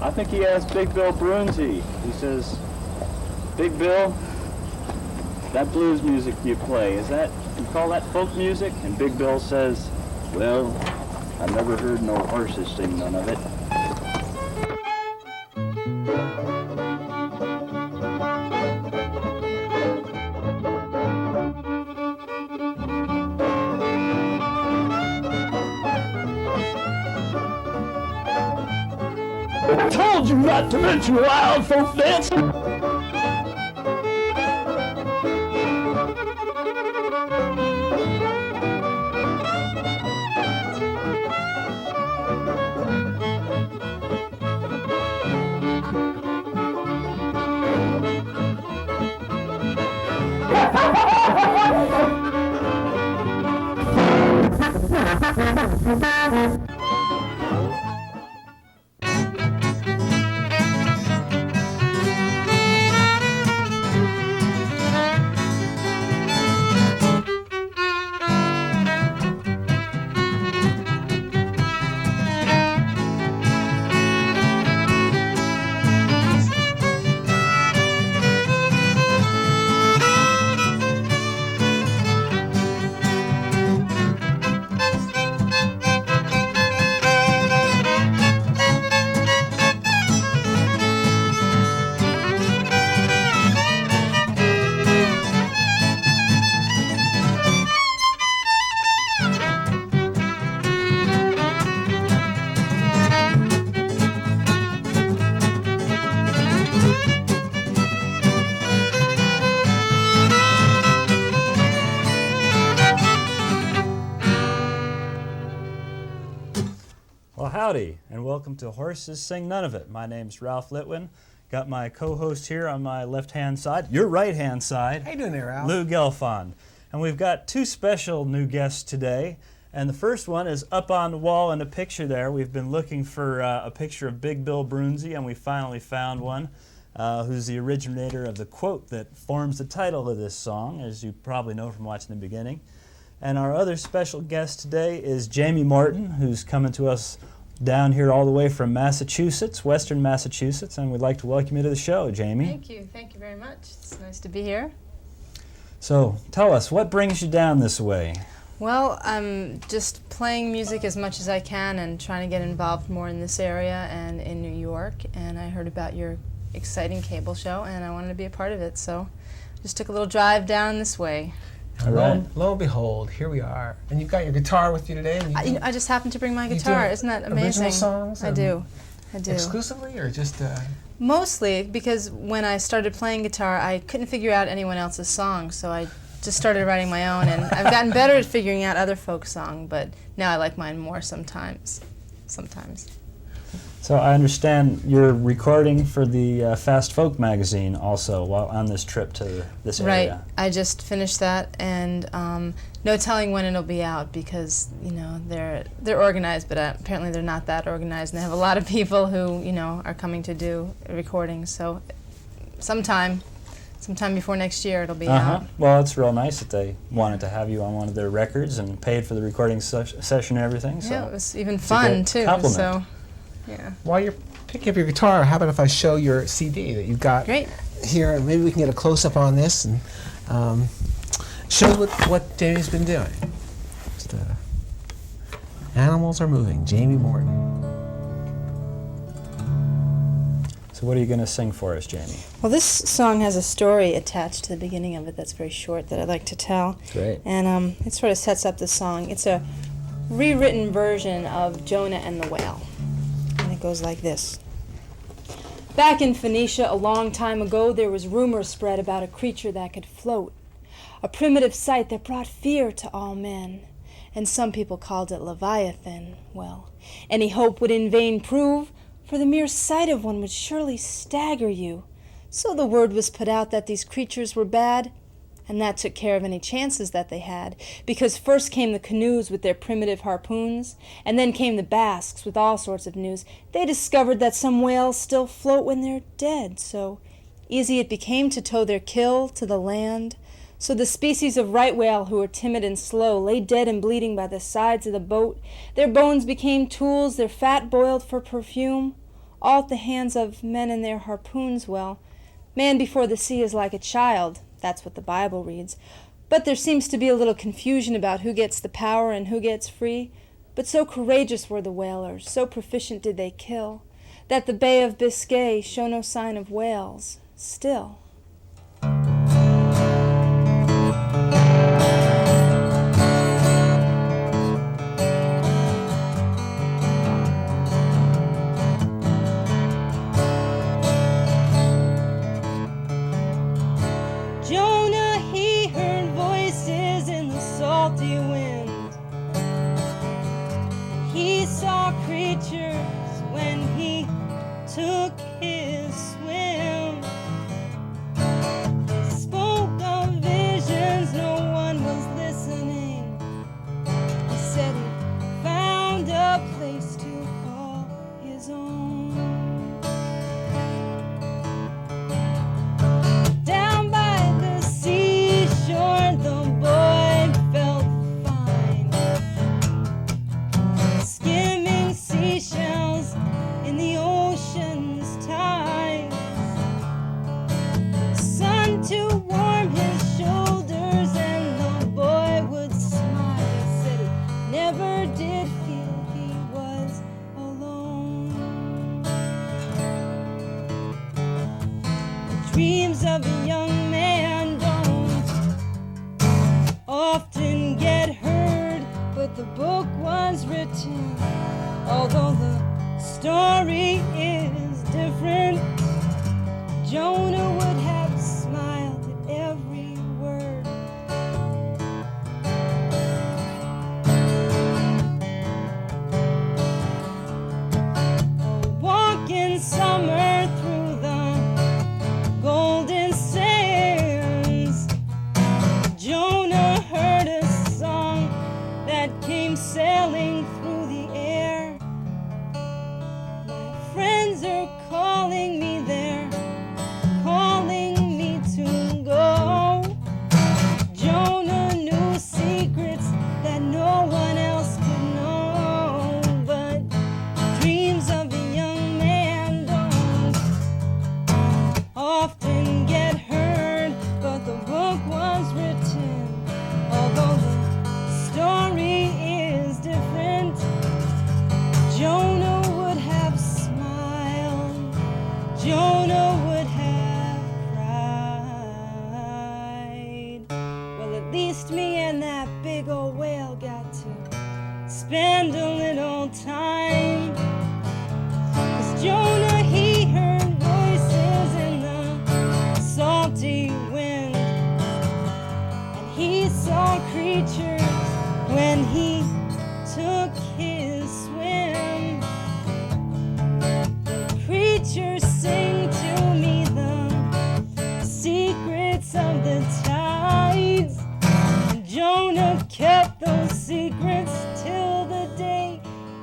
I think he asked Big Bill Brunzi. He says, Big Bill, that blues music you play, you call that folk music? And Big Bill says, well, I've never heard no horses sing none of it. I told you not to mention wild folk dancing. Well, howdy, and welcome to Horses Sing None of It. My name's Ralph Litwin. Got my co-host here on my left-hand side, your right-hand side. How you doing there, Ralph? Lou Gelfond. And we've got two special new guests today. And the first one is up on the wall in the picture there. We've been looking for a picture of Big Bill Brunzi, and we finally found one, who's the originator of the quote that forms the title of this song, as you probably know from watching the beginning. And our other special guest today is Jamie Morton, who's coming to us down here all the way from Massachusetts, western Massachusetts, and we'd like to welcome you to the show, Jamie. Thank you very much. It's nice to be here. So, tell us, what brings you down this way? Well, I'm just playing music as much as I can and trying to get involved more in this area and in New York, and I heard about your exciting cable show, and I wanted to be a part of it, so just took a little drive down this way. All right. Lo and behold, here we are. And you've got your guitar with you today? And I just happened to bring my guitar. Isn't that amazing? Original songs? I do. Exclusively, or just... Mostly, because when I started playing guitar, I couldn't figure out anyone else's songs, so I just started writing my own, and I've gotten better at figuring out other folk songs, but now I like mine more sometimes. So I understand you're recording for the Fast Folk magazine also while on this trip to this area. Right. I just finished that, and no telling when it'll be out because they're organized, but apparently they're not that organized, and they have a lot of people who are coming to do recordings. So sometime before next year it'll be out. Well, it's real nice that they wanted to have you on one of their records and paid for the recording session and everything. So yeah, it was even fun too. Compliment. So. Yeah. While you're picking up your guitar, how about if I show your CD that you've got here, and maybe we can get a close-up on this and show what Jamie's been doing. Just, Animals Are Moving, Jamie Morton. So what are you going to sing for us, Jamie? Well, this song has a story attached to the beginning of it that's very short that I'd like to tell. Great. And it sort of sets up the song. It's a rewritten version of Jonah and the Whale. It goes like this. Back in Phoenicia a long time ago, there was rumor spread about a creature that could float, a primitive sight that brought fear to all men, and some people called it Leviathan. Well, any hope would in vain prove, for the mere sight of one would surely stagger you. So the word was put out that these creatures were bad, and that took care of any chances that they had, because first came the canoes with their primitive harpoons, and then came the Basques with all sorts of news. They discovered that some whales still float when they're dead, so easy it became to tow their kill to the land. So the species of right whale, who were timid and slow, lay dead and bleeding by the sides of the boat. Their bones became tools, their fat boiled for perfume. all at the hands of men and their harpoons. Well, man before the sea is like a child, that's what the Bible reads. But there seems to be a little confusion about who gets the power and who gets free. But so courageous were the whalers, so proficient did they kill, that the Bay of Biscay show no sign of whales still. Jonah, he heard voices in the salty wind. He saw creatures when he took his swim. He spoke of visions, no one was listening. He said he found a place to call his own. Down by the seashore, the boy felt fine, skimming seashells in the ocean's tides. Sun to warm his shoulders, and the boy would smile. He said he never did feel he was alone. The dreams of a young man don't often get heard, but the book was written. Although the story is different, Jonah would have smiled at every word. A walk in summer through the golden sands, Jonah heard a song that came sailing through the air. My friends are calling me there, calling me to go. Jonah knew secrets that no one else could know, but dreams of a young man don't often get heard. But the book was written, although the story is different. Jonah would have smiled, Jonah would have cried. Well, at least me and that big old whale got to spend a little time. 'Cause Jonah, he heard voices in the salty wind, and he saw creatures when he took his swim. The creatures sing to me the secrets of the tides, and Jonah kept those secrets till the day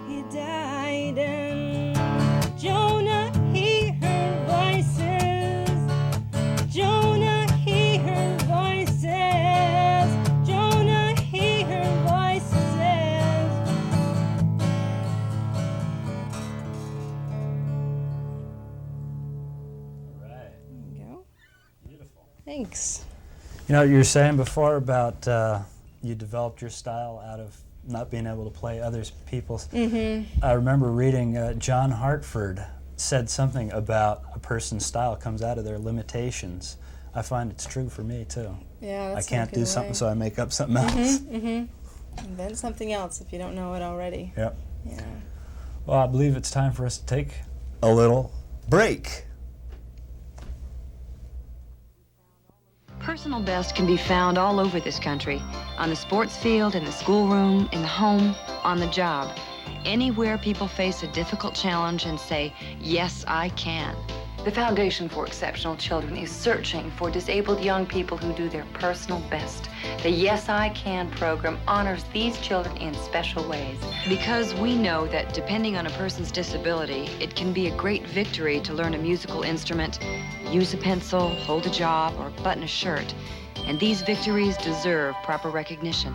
he died. And Jonah, he heard voices. Jonah, he heard voices. Jonah, he heard voices. Right. There you go. Beautiful. Thanks. You know what you were saying before about you developed your style out of not being able to play other people's. I remember reading John Hartford said something about a person's style comes out of their limitations. I find it's true for me too. Yeah, I that's can't do something, so I make up something else. And then something else if you don't know it already. Yep. Yeah. Well, I believe it's time for us to take a little break. Personal best can be found all over this country, on the sports field, in the schoolroom, in the home, on the job. Anywhere people face a difficult challenge and say, yes, I can. The Foundation for Exceptional Children is searching for disabled young people who do their personal best. The Yes, I Can program honors these children in special ways. Because we know that depending on a person's disability, it can be a great victory to learn a musical instrument, use a pencil, hold a job, or button a shirt. And these victories deserve proper recognition.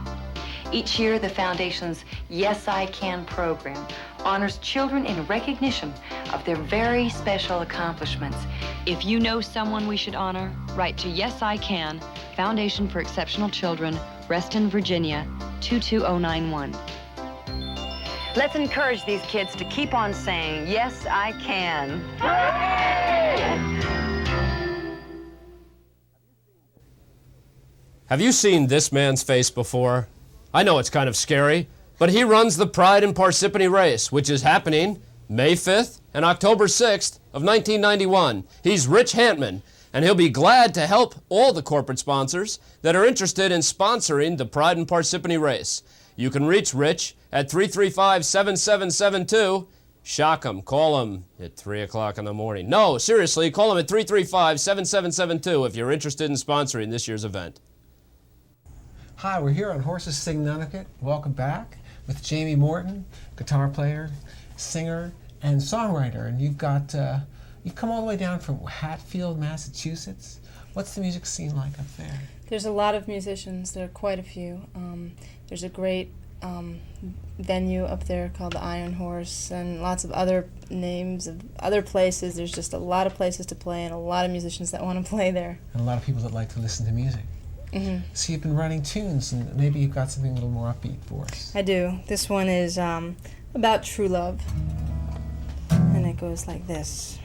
Each year, the Foundation's Yes, I Can program honors children in recognition of their very special accomplishments. If you know someone we should honor, write to Yes I Can, Foundation for Exceptional Children, Reston, Virginia, 22091. Let's encourage these kids to keep on saying, yes, I can. Have you seen this man's face before? I know it's kind of scary, but he runs the Pride and Parsippany race, which is happening May 5th and October 6th of 1991. He's Rich Hantman, and he'll be glad to help all the corporate sponsors that are interested in sponsoring the Pride and Parsippany race. You can reach Rich at 335-7772. Shock him. Call him at 3 o'clock in the morning. No, seriously, call him at 335-7772 if you're interested in sponsoring this year's event. Hi, we're here on Horses Sing Nunavut. Welcome back with Jamie Morton, guitar player, singer, and songwriter. And you've got you've come all the way down from Hatfield, Massachusetts. What's the music scene like up there? There's a lot of musicians. There are quite a few. There's a great venue up there called the Iron Horse, and lots of other names of other places. There's just a lot of places to play and a lot of musicians that want to play there. And a lot of people that like to listen to music. Mm-hmm. So you've been writing tunes, and maybe you've got something a little more upbeat for us. I do. This one is about true love, and it goes like this.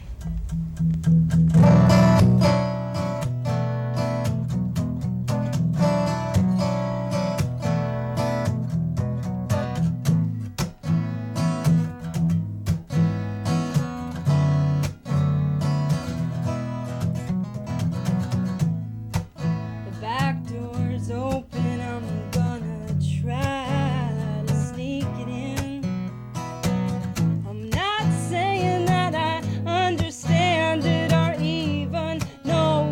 Open, I'm gonna try to sneak it in. I'm not saying that I understand it or even know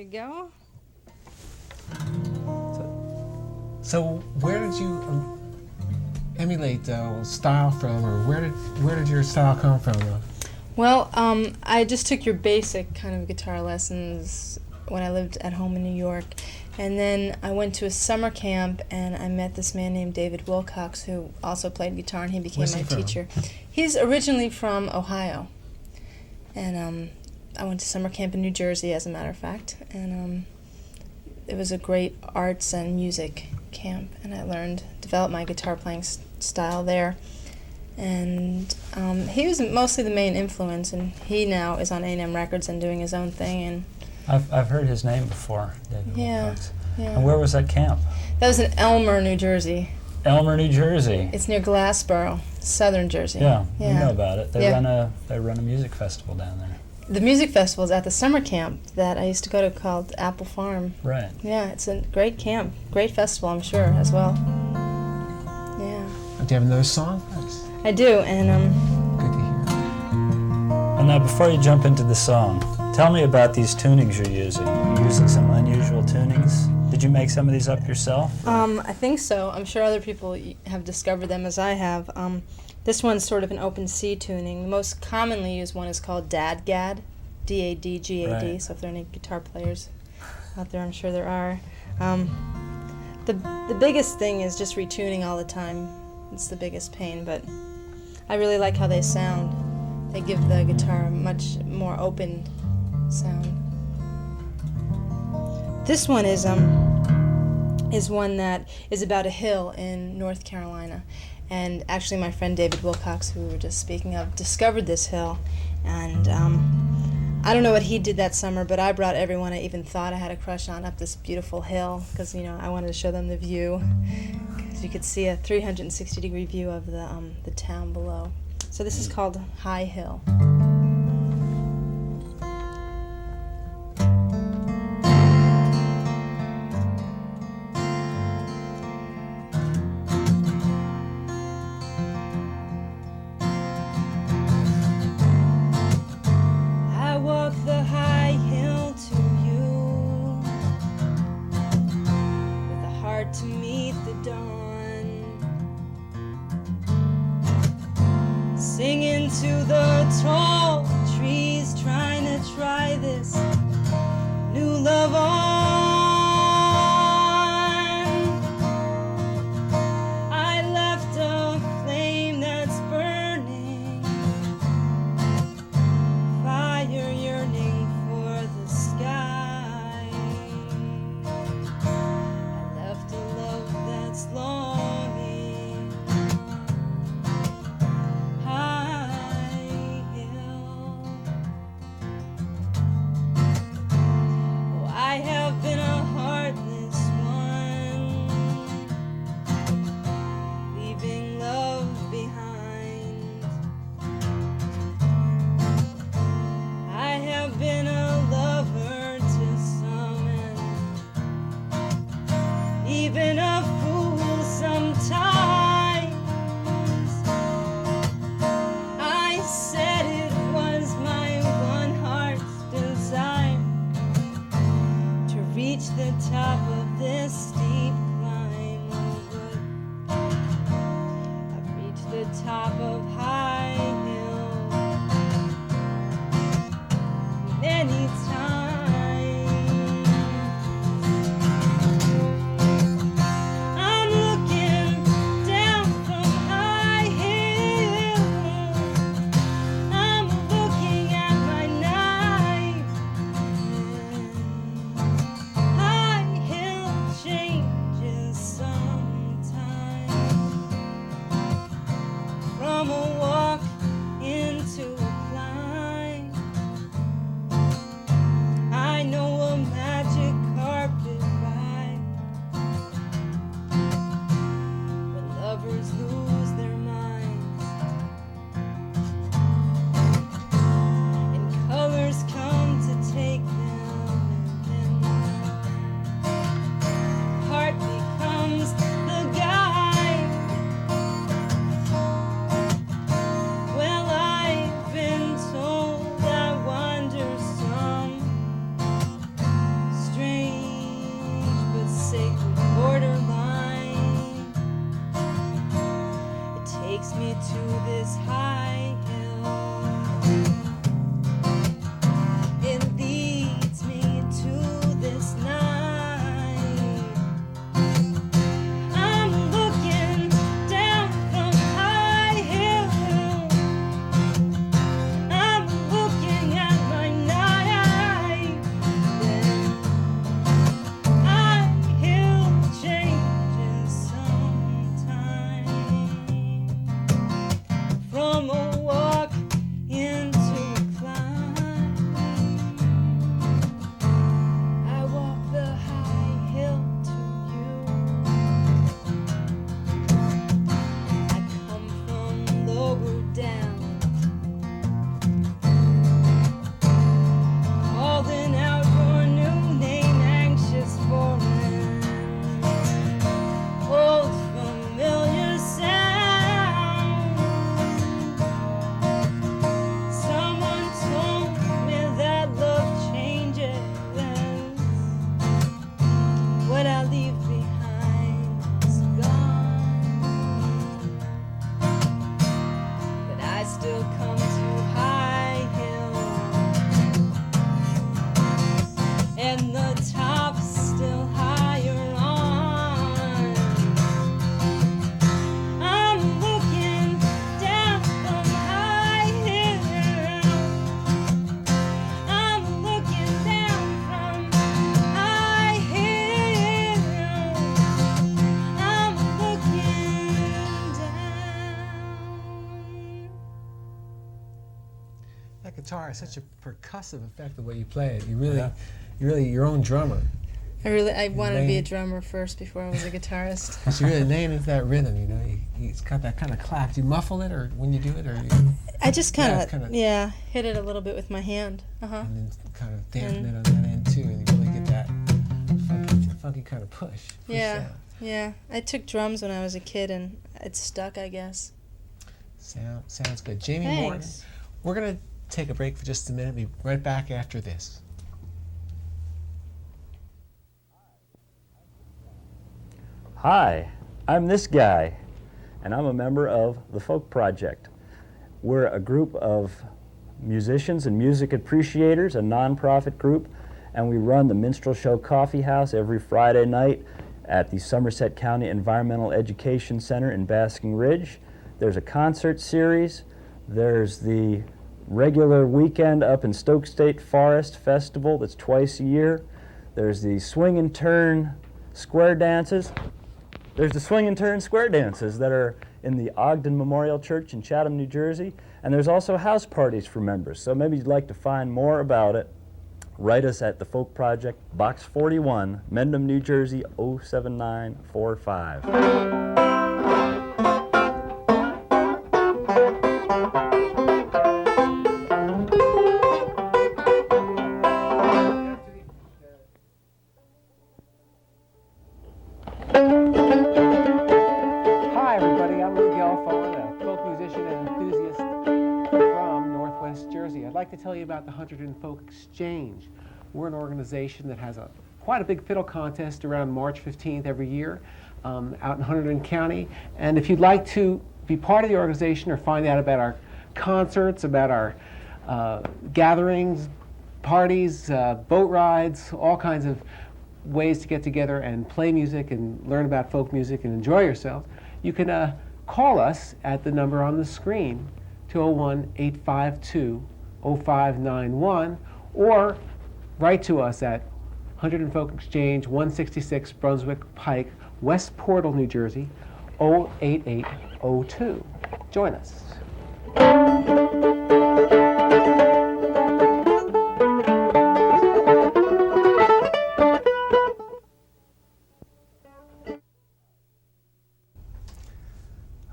you go. So where did you emulate style from, or where did your style come from? Well, I just took your basic kind of guitar lessons when I lived at home in New York. And then I went to a summer camp and I met this man named David Wilcox who also played guitar, and he became Where's my he from? teacher. He's originally from Ohio. And I went to summer camp in New Jersey, as a matter of fact. And it was a great arts and music camp, and I developed my guitar playing style there. And he was mostly the main influence, and he now is on A&M Records and doing his own thing. And I've heard his name before, David yeah, Wilcox. yeah. And where was that camp? That was in Elmer, New Jersey. Elmer, New Jersey. It's near Glassboro, southern Jersey. Yeah, Yeah. you know about it. They Yeah. run a music festival down there. The music festival is at the summer camp that I used to go to called Apple Farm. Right. Yeah, it's a great camp, great festival, I'm sure, as well. Yeah, Do you have another song? I do, and Good to hear. And now, before you jump into the song, tell me about these tunings you're using. You're using some unusual tunings. Did you make some of these up yourself? I think so. I'm sure other people have discovered them as I have. This one's sort of an open C tuning. The most commonly used one is called Dadgad, D-A-D-G-A-D, Right. so if there are any guitar players out there, I'm sure there are. The biggest thing is just retuning all the time. It's the biggest pain, but I really like how they sound. They give the guitar a much more open sound. This one is one that is about a hill in North Carolina. And actually my friend David Wilcox, who we were just speaking of, discovered this hill. And I don't know what he did that summer, but I brought everyone I even thought I had a crush on up this beautiful hill because, you know, I wanted to show them the view. Because you could see a 360-degree view of the town below. So this is called High Hill. I walk the high hill to you with a heart to meet the dawn, singing to the tall trees, trying to try this new love on. I left a flame that's burning, fire yearning for the sky. I left a love that's longing, high hill. Oh, I have been a heartless one, leaving love behind. I have been a lover to some, and even a fool sometimes. I said it was my one heart's desire to reach the top of this steep climb. Oh, but I've reached the top of High Hill many times. I'm looking down from High Hill. I'm looking at my knife. High Hill changes. guitar has such a percussive effect the way you play it. You're really your own drummer. I wanted to be a drummer first before I was a guitarist. But you're really laying into that rhythm, you know. It's got that kind of clap. Do you muffle it, or when you do it, or you? I just kind of hit it a little bit with my hand. And then kind of dampen it on that end too, and you really get that funky kind of push. Yeah, sound. yeah. I took drums when I was a kid, and it stuck, I guess. Sounds good. Jamie Morton, we're going to take a break for just a minute. Be right back after this. Hi, I'm this guy, and I'm a member of the Folk Project. We're a group of musicians and music appreciators, a nonprofit group, and we run the Minstrel Show Coffee House every Friday night at the Somerset County Environmental Education Center in Basking Ridge. There's a concert series. There's the regular weekend up in Stoke State Forest Festival that's twice a year. There's the swing and turn square dances. There's the swing and turn square dances that are in the Ogden Memorial Church in Chatham, New Jersey. And there's also house parties for members. So maybe you'd like to find more about it. Write us at the Folk Project, Box 41, Mendham, New Jersey, 07945. Hi, everybody. I'm Lou Gelfond, a folk musician and enthusiast from Northwest Jersey. I'd like to tell you about the Hunterdon Folk Exchange. We're an organization that has quite a big fiddle contest around March 15th every year out in Hunterdon County. And if you'd like to be part of the organization or find out about our concerts, about our gatherings, parties, boat rides, all kinds of ways to get together and play music and learn about folk music and enjoy yourselves, you can call us at the number on the screen, 201-852-0591, or write to us at Hunterdon Folk Exchange, 166 Brunswick Pike, West Portal, New Jersey, 08802. Join us.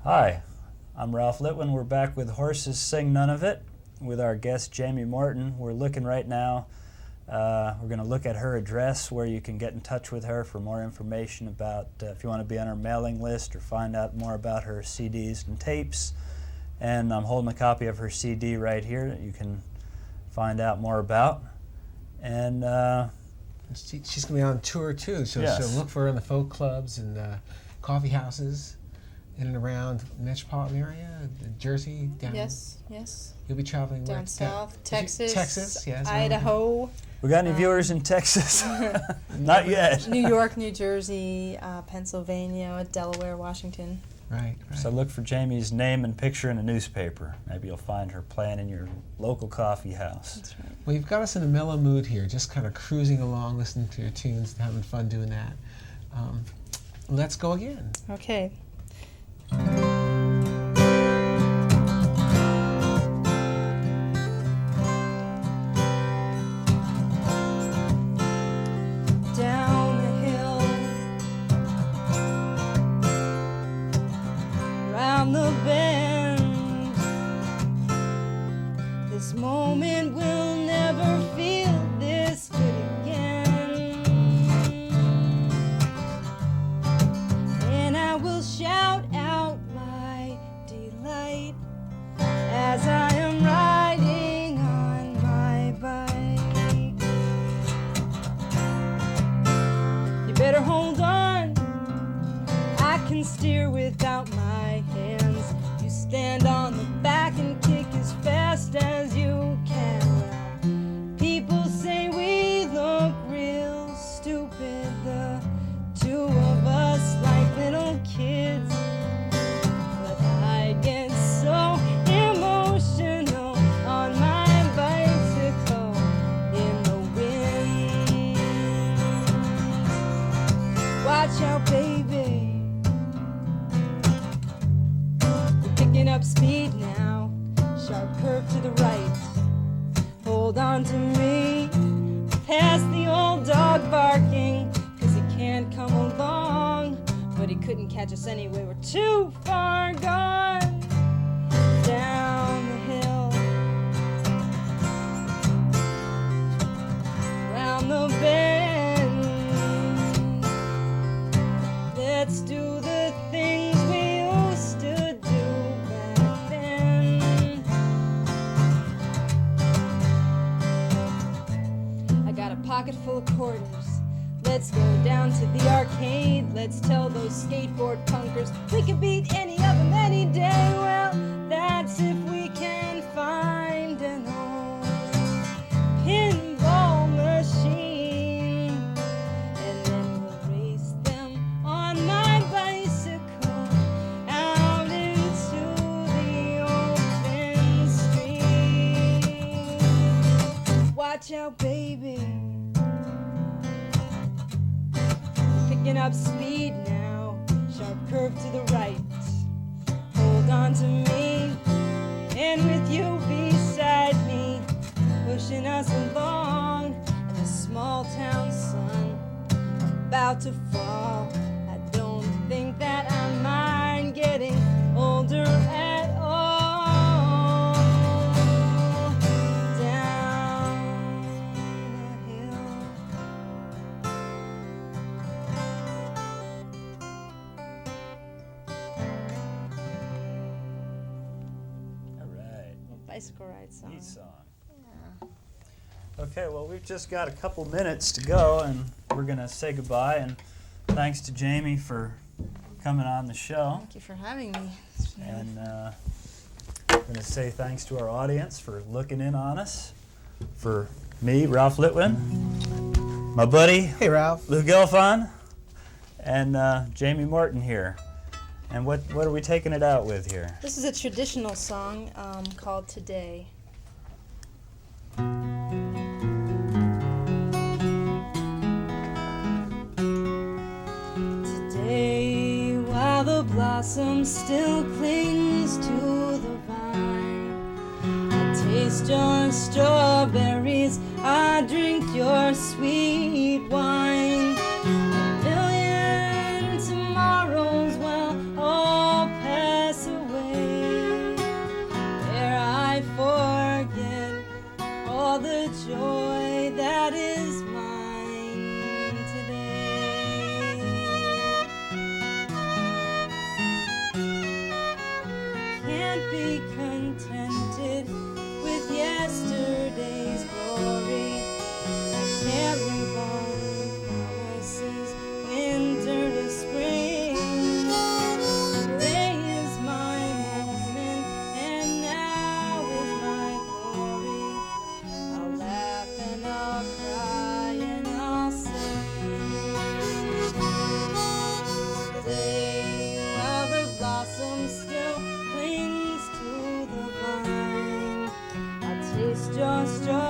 Hi, I'm Ralph Litwin. We're back with Horses Sing None of It with our guest Jamie Morton. We're looking right now, we're going to look at her address where you can get in touch with her for more information about if you want to be on her mailing list or find out more about her CDs and tapes. And I'm holding a copy of her CD right here that you can find out more about. And she's going to be on tour too, so look for her in the folk clubs and coffee houses in and around the metropolitan area, Jersey, down. Yes. You'll be traveling down south, Texas, yes, Idaho. we got any viewers in Texas? Not yet. New York, New Jersey, Pennsylvania, Delaware, Washington. Right. So look for Jamie's name and picture in a newspaper. Maybe you'll find her playing in your local coffee house. That's right. Well, you've got us in a mellow mood here, just kind of cruising along, listening to your tunes, and having fun doing that. Let's go again. Okay. Down the hill, round the bend, this moment will never feel this good again, and I will shout out my delight as I am riding on my bike. You better hold on, I can steer without my hands. You stand on the back and kick as fast as you can. People say we look real stupid, the two of us like little kids. But I get so emotional on my bicycle in the wind. Watch out, baby. We're picking up speed now. Sharp curve to the right. catch us anyway. We're too far gone down the hill, round the bend. Let's do the things we used to do back then. I got a pocket full of quarters. Let's go down to the arcade. Let's tell those skateboard punkers we can beat any of them any day. Well, that's if we can find an old pinball machine, and then we'll race them on my bicycle out into the open street. Watch out, baby. Picking up speed now, sharp curve to the right. Hold on to me, and with you beside me, pushing us along in a small town sun about to fall. I don't think that I mind getting older at all. Down the hill. All right. Bicycle ride song. Neat song. Okay, well, we've just got a couple minutes to go, and we're going to say goodbye. And thanks to Jamie for coming on the show. Thank you for having me. And I'm going to say thanks to our audience for looking in on us. For me, Ralph Litwin, my buddy, Hey, Ralph. Lou Gelfon, and Jamie Morton here. And what are we taking it out with here? This is a traditional song called Today. Today, while the blossom still clings to the vine, I taste your strawberries, I drink your sweet wine. A million tomorrows will all pass away, ere I forget all the joy that is mine today. Can't be contented with yesterday's glory. I can't live on promises, winter to spring. Today is my moment, and now is my glory. I'll laugh and I'll cry and I'll sing. Today, while the blossom still clings to the vine, I'll taste your strawberries.